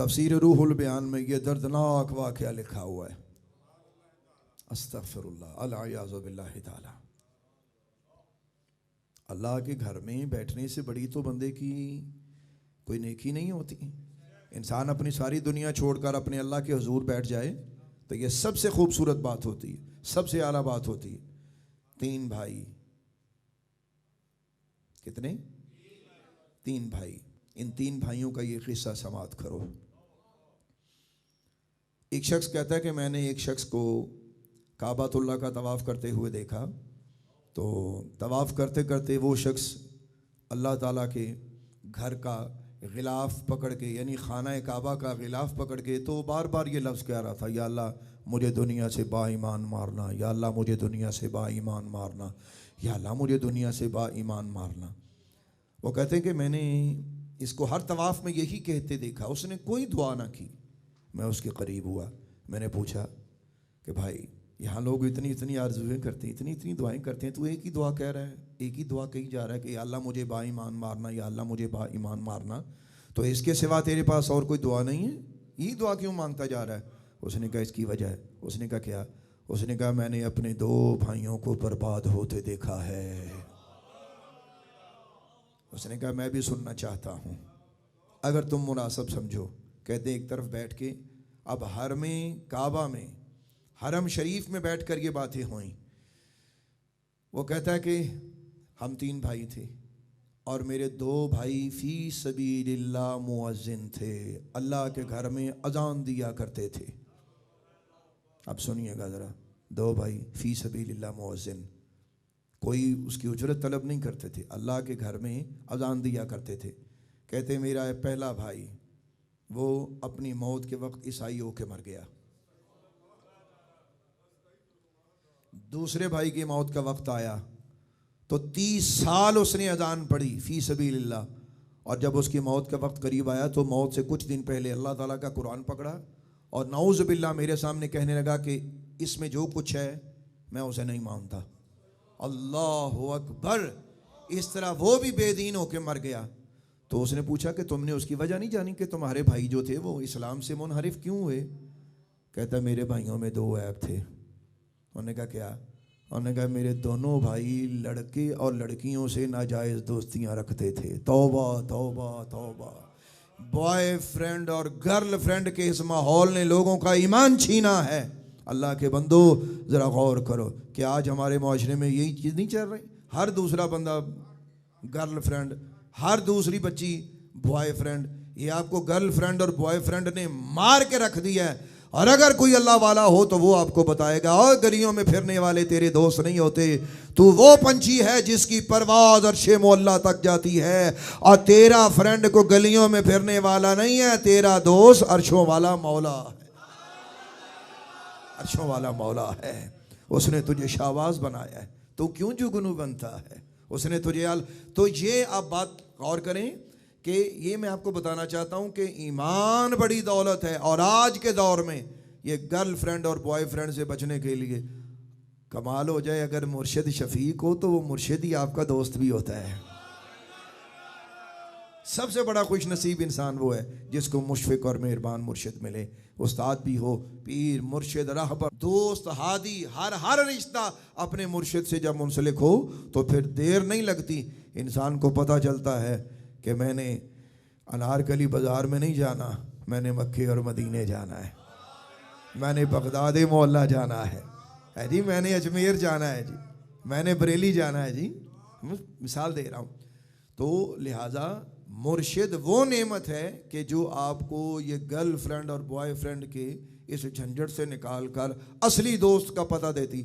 تفسیر روح البیان میں یہ دردناک واقعہ لکھا ہوا ہے. استغفراللہ العیاذ باللہ تعالی. اللہ کے گھر میں بیٹھنے سے بڑی تو بندے کی کوئی نیکی نہیں ہوتی. انسان اپنی ساری دنیا چھوڑ کر اپنے اللہ کے حضور بیٹھ جائے تو یہ سب سے خوبصورت بات ہوتی ہے, سب سے اعلیٰ بات ہوتی ہے. 3 بھائی. کتنے؟ 3 بھائی. ان 3 بھائیوں کا یہ قصہ سماعت کرو. ایک شخص کہتا ہے کہ میں نے ایک شخص کو کعبۃ اللہ کا طواف کرتے ہوئے دیکھا. تو طواف کرتے کرتے وہ شخص اللہ تعالیٰ کے گھر کا غلاف پکڑ کے, یعنی خانہ کعبہ کا غلاف پکڑ کے, تو بار بار یہ لفظ کہہ رہا تھا, یا اللہ مجھے دنیا سے با ایمان مارنا, یا اللہ مجھے دنیا سے با ایمان مارنا, یا اللہ مجھے دنیا سے با ایمان مارنا. وہ کہتے ہیں کہ میں نے اس کو ہر طواف میں یہی کہتے دیکھا. اس نے کوئی دعا نہ کی. میں اس کے قریب ہوا. میں نے پوچھا کہ بھائی یہاں لوگ اتنی آرزویں کرتے ہیں, اتنی دعائیں کرتے ہیں, تو ایک ہی دعا کہہ رہا ہے, ایک ہی دعا کہی جا رہا ہے کہ یا اللہ مجھے با ایمان مارنا, یا اللہ مجھے با ایمان مارنا. تو اس کے سوا تیرے پاس اور کوئی دعا نہیں ہے؟ یہی دعا کیوں مانگتا جا رہا ہے؟ اس نے کہا اس کی وجہ ہے. اس نے کہا کیا؟ اس نے کہا میں نے اپنے 2 بھائیوں کو برباد ہوتے دیکھا ہے. اس نے کہا میں بھی سننا چاہتا ہوں اگر تم مناسب سمجھو. کہتے ایک طرف بیٹھ کے, اب حرم کعبہ میں, حرم شریف میں بیٹھ کر یہ باتیں ہوئیں. وہ کہتا ہے کہ ہم 3 بھائی تھے اور میرے 2 بھائی فی سبیل اللہ مؤذن تھے, اللہ کے گھر میں اذان دیا کرتے تھے. اب سنیے گا ذرا, 2 بھائی فی سبیل اللہ مؤذن, کوئی اس کی اجرت طلب نہیں کرتے تھے, اللہ کے گھر میں اذان دیا کرتے تھے. کہتے میرا پہلا بھائی وہ اپنی موت کے وقت عیسائی ہو کے مر گیا. دوسرے بھائی کی موت کا وقت آیا تو 30 سال اس نے اذان پڑھی فی سبیل اللہ, اور جب اس کی موت کا وقت قریب آیا تو موت سے کچھ دن پہلے اللہ تعالیٰ کا قرآن پکڑا اور نعوذ باللہ میرے سامنے کہنے لگا کہ اس میں جو کچھ ہے میں اسے نہیں مانتا. اللہ اکبر. اس طرح وہ بھی بے دین ہو کے مر گیا. تو اس نے پوچھا کہ تم نے اس کی وجہ نہیں جانی کہ تمہارے بھائی جو تھے وہ اسلام سے منحرف کیوں ہوئے؟ کہتا میرے بھائیوں میں 2 عیب تھے. انہوں نے کہا کیا؟ انہوں نے کہا میرے دونوں بھائی لڑکے اور لڑکیوں سے ناجائز دوستیاں رکھتے تھے. توبہ توبہ توبہ. بوائے فرینڈ اور گرل فرینڈ کے اس ماحول نے لوگوں کا ایمان چھینا ہے. اللہ کے بندو ذرا غور کرو کہ آج ہمارے معاشرے میں یہی چیز نہیں چل رہی. ہر دوسرا بندہ گرل فرینڈ, ہر دوسری بچی بوائے فرینڈ. یہ آپ کو گرل فرینڈ اور بوائے فرینڈ نے مار کے رکھ دیا ہے. اور اگر کوئی اللہ والا ہو تو وہ آپ کو بتائے گا اور گلیوں میں پھرنے والے تیرے دوست نہیں ہوتے, تو وہ پنچھی ہے جس کی پرواز عرش معلیٰ تک جاتی ہے, اور تیرا فرینڈ کو گلیوں میں پھرنے والا نہیں ہے, تیرا دوست عرشوں والا مولا ہے, عرشوں والا مولا ہے. اس نے تجھے شہباز بنایا ہے, تو کیوں جگنو بنتا ہے؟ اس نے تجھے تو یہ آپ بات غور کریں کہ یہ میں آپ کو بتانا چاہتا ہوں کہ ایمان بڑی دولت ہے. اور آج کے دور میں یہ گرل فرینڈ اور بوائے فرینڈ سے بچنے کے لیے کمال ہو جائے اگر مرشد شفیق ہو تو وہ مرشد ہی آپ کا دوست بھی ہوتا ہے. سب سے بڑا خوش نصیب انسان وہ ہے جس کو مشفق اور مہربان مرشد ملے. استاد بھی ہو, پیر, مرشد, راہبر, دوست, ہادی, ہر رشتہ اپنے مرشد سے جب منسلک ہو تو پھر دیر نہیں لگتی. انسان کو پتہ چلتا ہے کہ میں نے انارکلی بازار میں نہیں جانا, میں نے مکے اور مدینے جانا ہے, میں نے بغداد محلہ جانا ہے جی, میں نے اجمیر جانا ہے جی, میں نے بریلی جانا ہے جی. مثال دے رہا ہوں. تو لہٰذا مرشد وہ نعمت ہے کہ جو آپ کو یہ گرل فرینڈ اور بوائے فرینڈ کے اس جھنجھٹ سے نکال کر اصلی دوست کا پتہ دیتی.